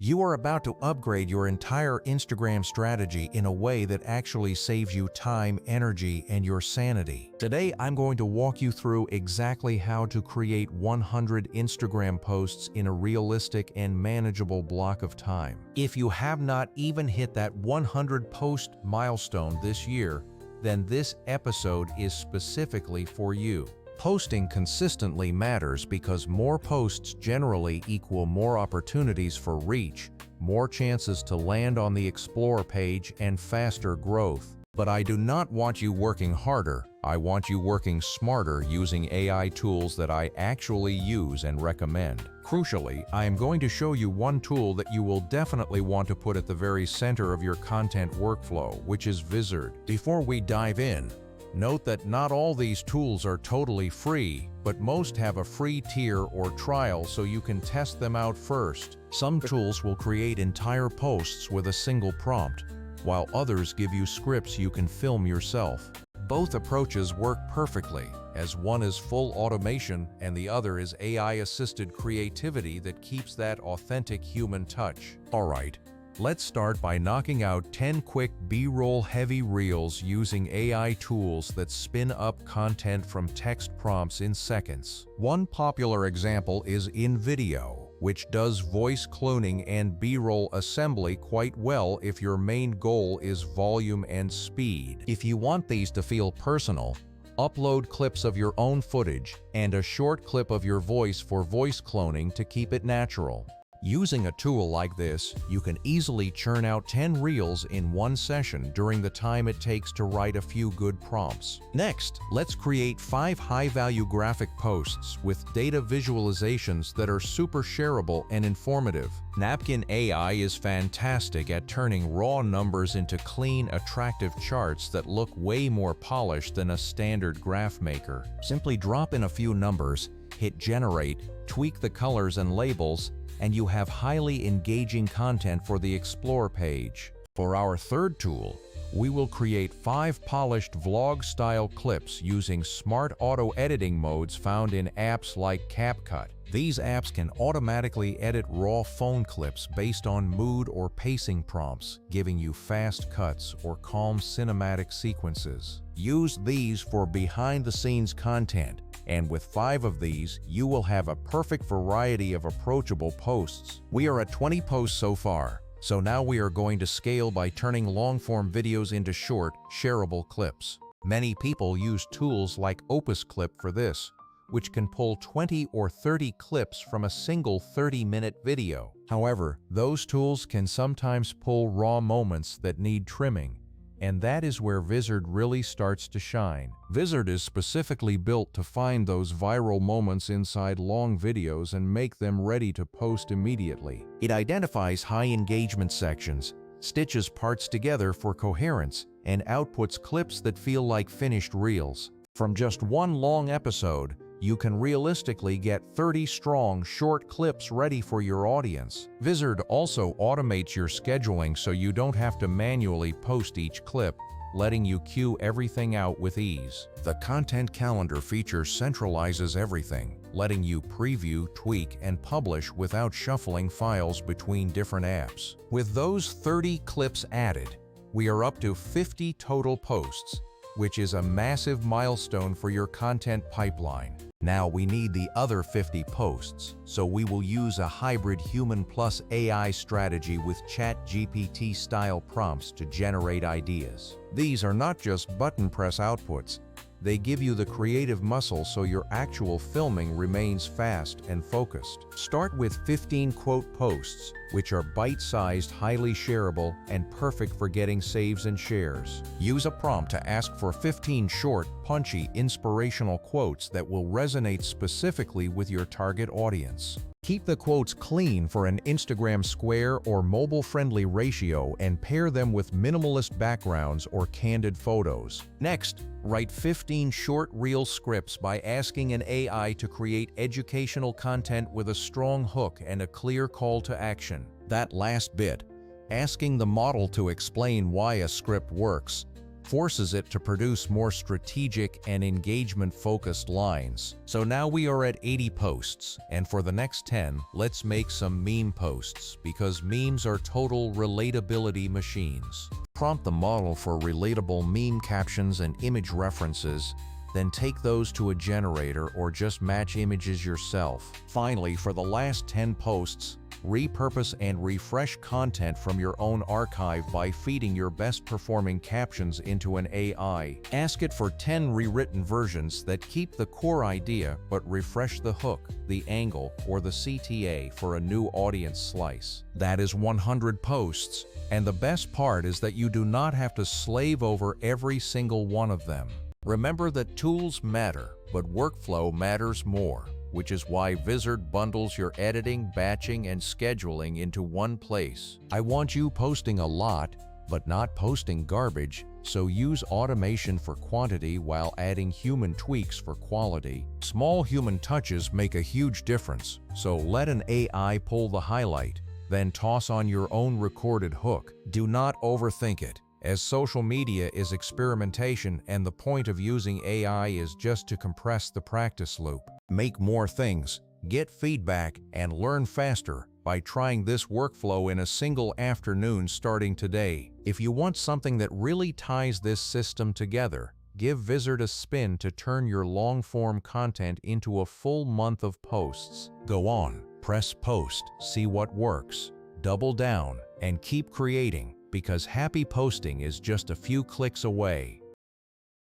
You are about to upgrade your entire Instagram strategy in a way that actually saves you time, energy, and your sanity. Today, I'm going to walk you through exactly how to create 100 Instagram posts in a realistic and manageable block of time. If you have not even hit that 100 post milestone this year, then this episode is specifically for you. Posting consistently matters because more posts generally equal more opportunities for reach, more chances to land on the Explore page, and faster growth. But I do not want you working harder. I want you working smarter using AI tools that I actually use and recommend. Crucially, I am going to show you one tool that you will definitely want to put at the very center of your content workflow, which is Vizard. Before we dive in, note that not all these tools are totally free, but most have a free tier or trial so you can test them out first. Some tools will create entire posts with a single prompt, while others give you scripts you can film yourself. Both approaches work perfectly, as one is full automation and the other is AI-assisted creativity that keeps that authentic human touch. Alright, let's start by knocking out 10 quick B-roll heavy reels using AI tools that spin up content from text prompts in seconds. One popular example is InVideo, which does voice cloning and B-roll assembly quite well if your main goal is volume and speed. If you want these to feel personal, upload clips of your own footage and a short clip of your voice for voice cloning to keep it natural. Using a tool like this, you can easily churn out 10 reels in one session during the time it takes to write a few good prompts. Next, let's create 5 high-value graphic posts with data visualizations that are super shareable and informative. Napkin AI is fantastic at turning raw numbers into clean, attractive charts that look way more polished than a standard graph maker. Simply drop in a few numbers, hit generate, tweak the colors and labels, and you have highly engaging content for the Explore page. For our third tool, we will create 5 polished vlog-style clips using smart auto-editing modes found in apps like CapCut. These apps can automatically edit raw phone clips based on mood or pacing prompts, giving you fast cuts or calm cinematic sequences. Use these for behind-the-scenes content, and with 5 of these, you will have a perfect variety of approachable posts. We are at 20 posts so far, so now we are going to scale by turning long-form videos into short, shareable clips. Many people use tools like Opus Clip for this, which can pull 20 or 30 clips from a single 30-minute video. However, those tools can sometimes pull raw moments that need trimming, and that is where Vizard really starts to shine. Vizard is specifically built to find those viral moments inside long videos and make them ready to post immediately. It identifies high engagement sections, stitches parts together for coherence, and outputs clips that feel like finished reels. From just one long episode, you can realistically get 30 strong, short clips ready for your audience. Vizard also automates your scheduling so you don't have to manually post each clip, letting you queue everything out with ease. The Content Calendar feature centralizes everything, letting you preview, tweak, and publish without shuffling files between different apps. With those 30 clips added, we are up to 50 total posts, which is a massive milestone for your content pipeline. Now we need the other 50 posts, so we will use a hybrid human plus AI strategy with ChatGPT style prompts to generate ideas. These are not just button press outputs. They give you the creative muscle so your actual filming remains fast and focused. Start with 15 quote posts, which are bite-sized, highly shareable, and perfect for getting saves and shares. Use a prompt to ask for 15 short, punchy, inspirational quotes that will resonate specifically with your target audience. Keep the quotes clean for an Instagram square or mobile-friendly ratio and pair them with minimalist backgrounds or candid photos. Next, write 15 short reel scripts by asking an AI to create educational content with a strong hook and a clear call to action. That last bit, asking the model to explain why a script works, forces it to produce more strategic and engagement-focused lines. So now we are at 80 posts, and for the next 10, let's make some meme posts, because memes are total relatability machines. Prompt the model for relatable meme captions and image references, then take those to a generator or just match images yourself. Finally, for the last 10 posts, repurpose and refresh content from your own archive by feeding your best-performing captions into an AI. Ask it for 10 rewritten versions that keep the core idea but refresh the hook, the angle, or the CTA for a new audience slice. That is 100 posts, and the best part is that you do not have to slave over every single one of them. Remember that tools matter, but workflow matters more, which is why Vizard bundles your editing, batching, and scheduling into one place. I want you posting a lot, but not posting garbage, so use automation for quantity while adding human tweaks for quality. Small human touches make a huge difference, so let an AI pull the highlight, then toss on your own recorded hook. Do not overthink it, as social media is experimentation and the point of using AI is just to compress the practice loop. Make more things, get feedback, and learn faster by trying this workflow in a single afternoon starting today. If you want something that really ties this system together, give Vizard a spin to turn your long-form content into a full month of posts. Go on, press post, see what works, double down, and keep creating, because happy posting is just a few clicks away.